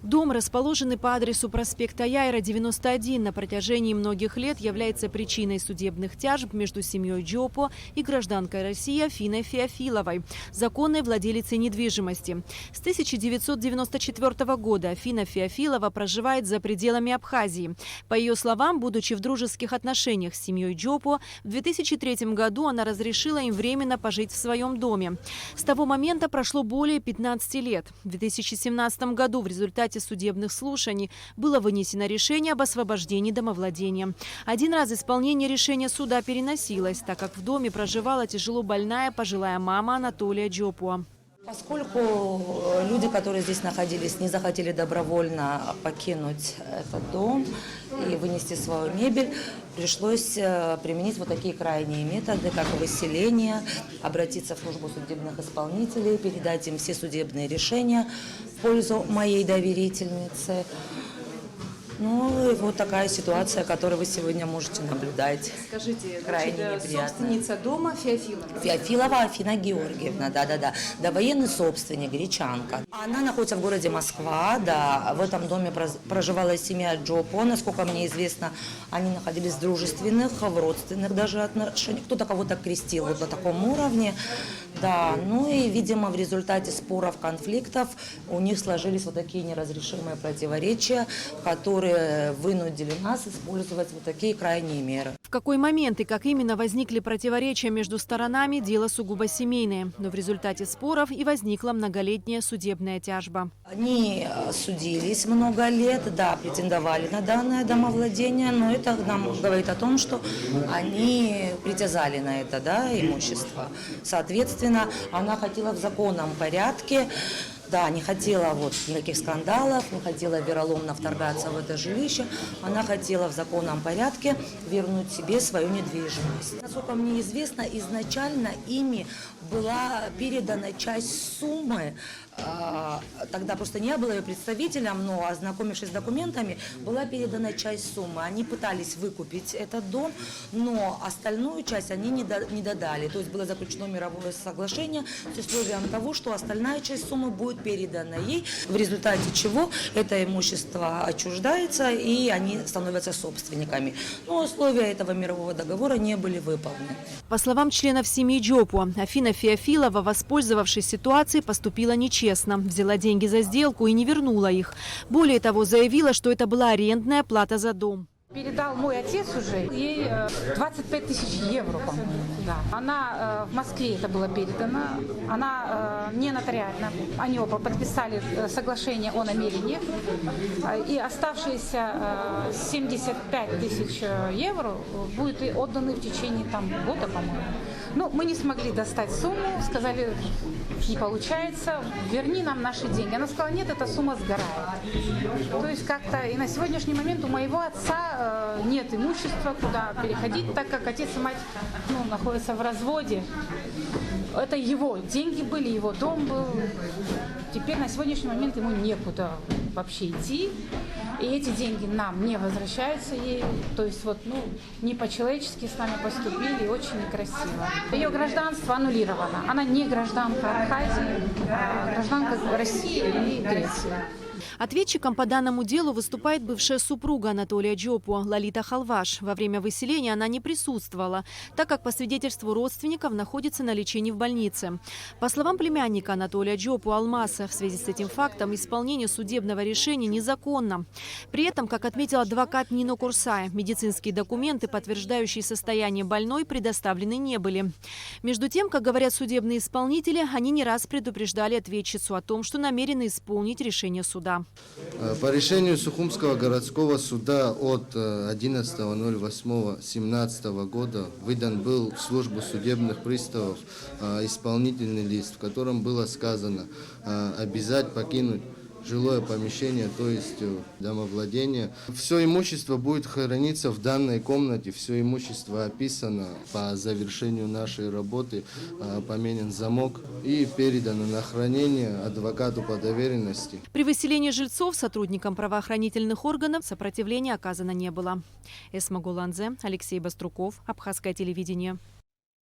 Дом, расположенный по адресу проспекта Яйра, 91, на протяжении многих лет является причиной судебных тяжб между семьей Джопо и гражданкой России Афиной Феофиловой, законной владелицей недвижимости. С 1994 года Афина Феофилова проживает за пределами Абхазии. По ее словам, будучи в дружеских отношениях с семьей Джопо, в 2003 году она разрешила им временно пожить в своем доме. С того момента прошло более 15 лет. В 2017 году в результате судебных слушаний было вынесено решение об освобождении домовладения. Один раз исполнение решения суда переносилось, так как в доме проживала тяжело больная пожилая мама Анатолия Джопо. Поскольку люди, которые здесь находились, не захотели добровольно покинуть этот дом и вынести свою мебель, пришлось применить вот такие крайние методы, как выселение, обратиться в службу судебных исполнителей, передать им все судебные решения в пользу моей доверительницы. Ну и вот такая ситуация, которую вы сегодня можете наблюдать. Скажите, крайне неприятно. Собственница дома Феофилова? Феофилова Афина Георгиевна, да. Довоенный собственник, гречанка. Она находится в городе Москва, да. В этом доме проживала семья Джопо. Насколько мне известно, они находились в дружественных, в родственных даже отношениях. Кто-то кого-то крестил вот на таком уровне. Да, ну и, видимо, в результате споров, конфликтов у них сложились вот такие неразрешимые противоречия, которые вынудили нас использовать вот такие крайние меры. В какой момент и как именно возникли противоречия между сторонами – дело сугубо семейное. Но в результате споров и возникла многолетняя судебная тяжба. Они судились много лет, да, претендовали на данное домовладение, но это нам говорит о том, что они притязали на это, да, имущество. Соответственно, она хотела в законном порядке. Да, не хотела никаких скандалов, не хотела вероломно вторгаться в это жилище. Она хотела в законном порядке вернуть себе свою недвижимость. Насколько мне известно, изначально ими была передана часть суммы. Тогда просто не было ее представителем, но, ознакомившись с документами, была передана часть суммы. Они пытались выкупить этот дом, но остальную часть они не додали. То есть было заключено мировое соглашение с условием того, что остальная часть суммы будет передана ей, в результате чего это имущество отчуждается и они становятся собственниками. Но условия этого мирового договора не были выполнены. По словам членов семьи Джопо, Афина Феофилова, воспользовавшись ситуацией, поступила нечестно. Взяла деньги за сделку и не вернула их. Более того, заявила, что это была арендная плата за дом. Передал мой отец уже, ей 25 тысяч евро, по-моему. Да. Она в Москве это было передано, она не нотариально. Они оба подписали соглашение о намерениях, и оставшиеся 75 тысяч евро будут отданы в течение года, по-моему. Ну, мы не смогли достать сумму, сказали, не получается, верни нам наши деньги. Она сказала, нет, эта сумма сгорает. То есть как-то и на сегодняшний момент у моего отца нет имущества, куда переходить, так как отец и мать находятся в разводе. Это его деньги были, его дом был. Теперь на сегодняшний момент ему некуда вообще идти. И эти деньги нам не возвращаются ей. То есть не по-человечески с нами поступили, очень некрасиво. Ее гражданство аннулировано. Она не гражданка Абхазии, а гражданка России и Греции. Ответчиком по данному делу выступает бывшая супруга Анатолия Джопо Лолита Халваш. Во время выселения она не присутствовала, так как по свидетельству родственников находится на лечении в больнице. По словам племянника Анатолия Джопо Алмаса, в связи с этим фактом исполнение судебного решения незаконно. При этом, как отметил адвокат Нино Курсай, медицинские документы, подтверждающие состояние больной, предоставлены не были. Между тем, как говорят судебные исполнители, они не раз предупреждали ответчицу о том, что намерены исполнить решение суда. По решению Сухумского городского суда от 11.08.17 года выдан был в службу судебных приставов исполнительный лист, в котором было сказано обязать покинуть жилое помещение, то есть домовладение. Все имущество будет храниться в данной комнате, все имущество описано по завершению нашей работы, поменен замок и передано на хранение адвокату по доверенности. При выселении жильцов сотрудникам правоохранительных органов сопротивления оказано не было. Эсма Гуланзе, Алексей Баструков, Абхазское телевидение.